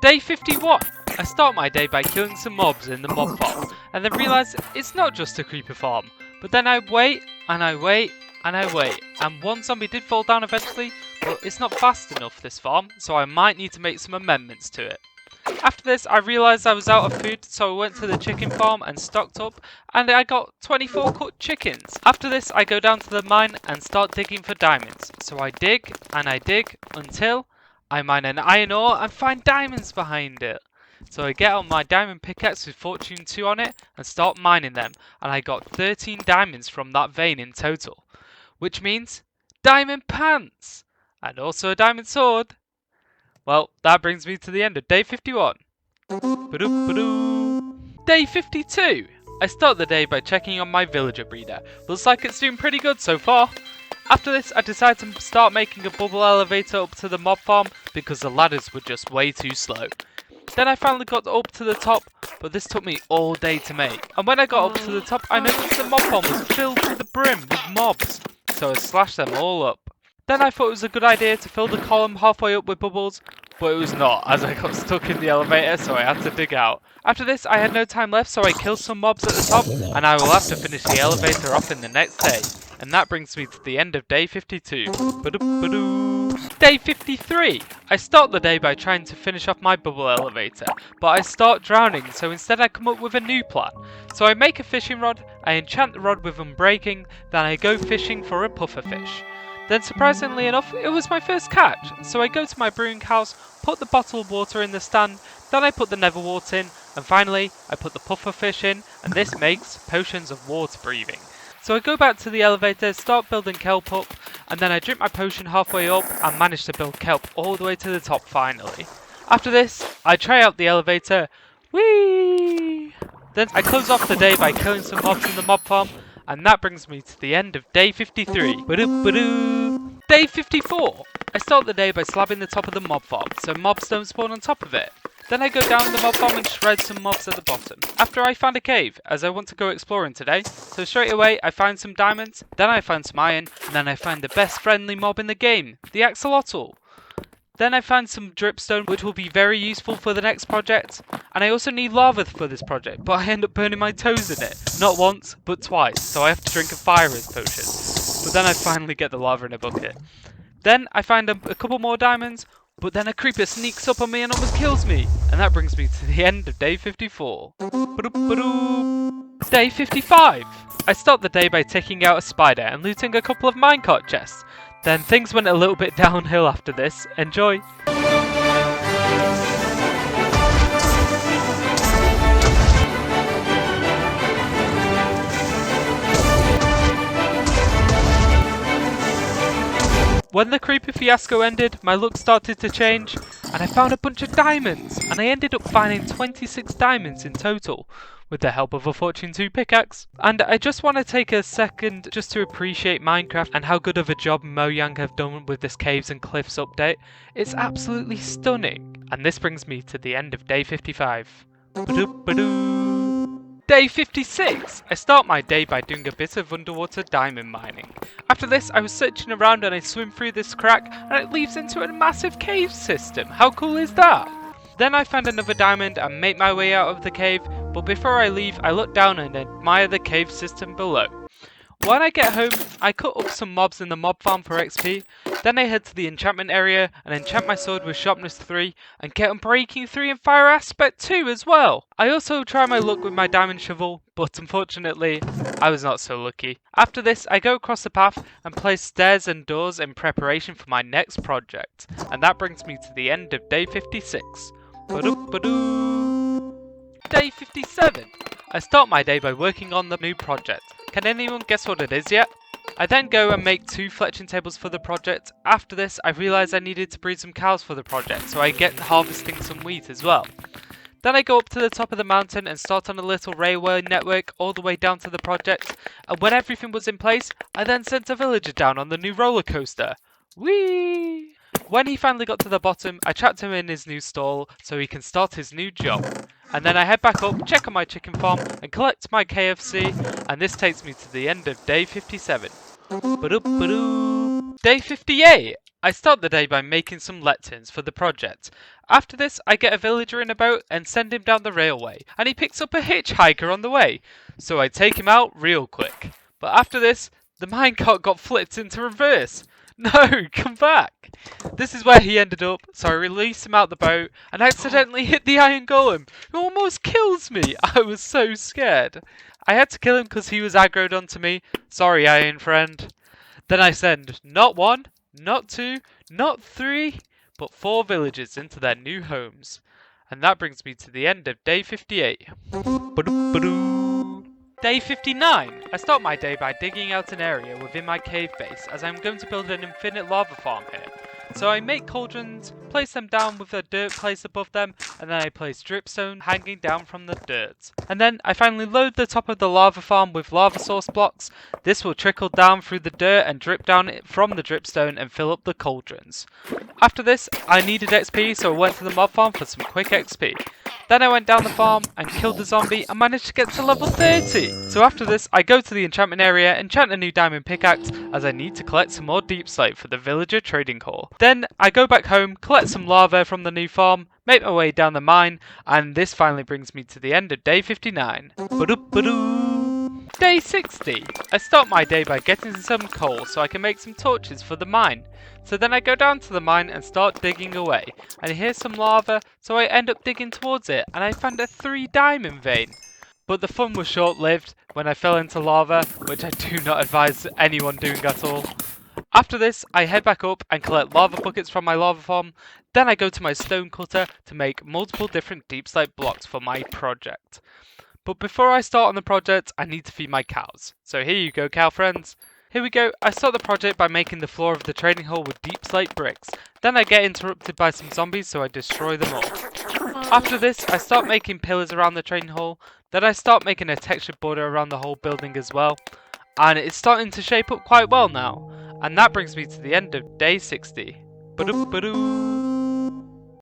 Day 51. I start my day by killing some mobs in the mob farm, and then realise it's not just a creeper farm. But then I wait, and I wait, and I wait, and one zombie did fall down eventually, but it's not fast enough this farm, so I might need to make some amendments to it. After this, I realised I was out of food, so I went to the chicken farm and stocked up, and I got 24 cooked chickens. After this, I go down to the mine and start digging for diamonds. So I dig, and I dig, until I mine an iron ore and find diamonds behind it. So I get on my diamond pickaxe with Fortune 2 on it and start mining them, and I got 13 diamonds from that vein in total. Which means diamond pants! And also a diamond sword. Well, that brings me to the end of day 51. Day 52! I start the day by checking on my villager breeder. Looks like it's doing pretty good so far. After this, I decide to start making a bubble elevator up to the mob farm because the ladders were just way too slow. Then I finally got up to the top, but this took me all day to make. And when I got up to the top, I noticed the mob farm was filled to the brim with mobs, so I slashed them all up. Then I thought it was a good idea to fill the column halfway up with bubbles, but it was not, as I got stuck in the elevator, so I had to dig out. After this, I had no time left, so I killed some mobs at the top, and I will have to finish the elevator off in the next day. And that brings me to the end of day 52. Day 53! I start the day by trying to finish off my bubble elevator, but I start drowning, so instead I come up with a new plan. So I make a fishing rod, I enchant the rod with unbreaking, then I go fishing for a pufferfish. Then surprisingly enough, it was my first catch, so I go to my brewing house, put the bottled water in the stand, then I put the nether wart in, and finally I put the pufferfish in, and this makes potions of water breathing. So I go back to the elevator, start building kelp up, and then I drink my potion halfway up and manage to build kelp all the way to the top finally. After this, I try out the elevator, whee! Then I close off the day by killing some mobs in the mob farm, and that brings me to the end of day 53. Day 54! I start the day by slabbing the top of the mob farm, so mobs don't spawn on top of it. Then I go down the mob farm and shred some mobs at the bottom. After I find a cave, as I want to go exploring today, so straight away I find some diamonds, then I find some iron, and then I find the best friendly mob in the game, the axolotl. Then I find some dripstone, which will be very useful for the next project. And I also need lava for this project, but I end up burning my toes in it. Not once, but twice, so I have to drink a fire res potion. But then I finally get the lava in a bucket. Then I find a couple more diamonds, but then a creeper sneaks up on me and almost kills me. And that brings me to the end of day 54. Day 55! I start the day by taking out a spider and looting a couple of minecart chests. Then things went a little bit downhill after this. Enjoy! When the creeper fiasco ended, my luck started to change, and I found a bunch of diamonds, and I ended up finding 26 diamonds in total, with the help of a Fortune 2 pickaxe. And I just want to take a second just to appreciate Minecraft and how good of a job Mojang have done with this Caves and Cliffs update. It's absolutely stunning. And this brings me to the end of day 55. Day 56! I start my day by doing a bit of underwater diamond mining. After this, I was searching around and I swim through this crack and it leads into a massive cave system. How cool is that? Then I find another diamond and make my way out of the cave, but before I leave, I look down and admire the cave system below. When I get home, I cut up some mobs in the mob farm for XP, then I head to the enchantment area and enchant my sword with sharpness 3 and get unbreaking 3 and fire aspect 2 as well. I also try my luck with my diamond shovel, but unfortunately, I was not so lucky. After this, I go across the path and place stairs and doors in preparation for my next project, and that brings me to the end of day 56. Day 57! I start my day by working on the new project. Can anyone guess what it is yet? I then go and make 2 fletching tables for the project. After this, I realised I needed to breed some cows for the project, so I get harvesting some wheat as well. Then I go up to the top of the mountain and start on a little railway network all the way down to the project, and when everything was in place, I then sent a villager down on the new roller coaster. Whee! When he finally got to the bottom, I trapped him in his new stall so he can start his new job. And then I head back up, check on my chicken farm, and collect my KFC, and this takes me to the end of day 57. Day 58! I start the day by making some lecterns for the project. After this, I get a villager in a boat and send him down the railway, and he picks up a hitchhiker on the way, so I take him out real quick. But after this, the minecart got flipped into reverse. No, come back! This is where he ended up, so I release him out the boat and accidentally hit the iron golem, who almost kills me. I was so scared. I had to kill him because he was aggroed onto me. Sorry, iron friend. Then I send not one, not two, not three, but 4 villagers into their new homes. And that brings me to the end of day 58. Ba-doo. Day 59. I start my day by digging out an area within my cave base, as I'm going to build an infinite lava farm here. So I make cauldrons, place them down with a dirt place above them, and then I place dripstone hanging down from the dirt. And then I finally load the top of the lava farm with lava source blocks. This will trickle down through the dirt and drip down from the dripstone and fill up the cauldrons. After this, I needed XP, so I went to the mob farm for some quick XP. Then I went down the farm and killed the zombie and managed to get to level 30. So after this, I go to the enchantment area, enchant a new diamond pickaxe, as I need to collect some more deep slate for the villager trading hall. Then I go back home, collect some lava from the new farm, make my way down the mine, and this finally brings me to the end of day 59. Ba-doo. Day 60. I start my day by getting some coal so I can make some torches for the mine. So then I go down to the mine and start digging away. And here's some lava, so I end up digging towards it and I found a 3 diamond vein. But the fun was short-lived when I fell into lava, which I do not advise anyone doing at all. After this, I head back up and collect lava buckets from my lava farm. Then I go to my stone cutter to make multiple different deep slate blocks for my project. But before I start on the project, I need to feed my cows. So here you go, cow friends. Here we go. I start the project by making the floor of the trading hall with deep slate bricks. Then I get interrupted by some zombies, so I destroy them all. After this, I start making pillars around the trading hall. Then I start making a textured border around the whole building as well. And it's starting to shape up quite well now. And that brings me to the end of day 60. Ba-doo-ba-doo.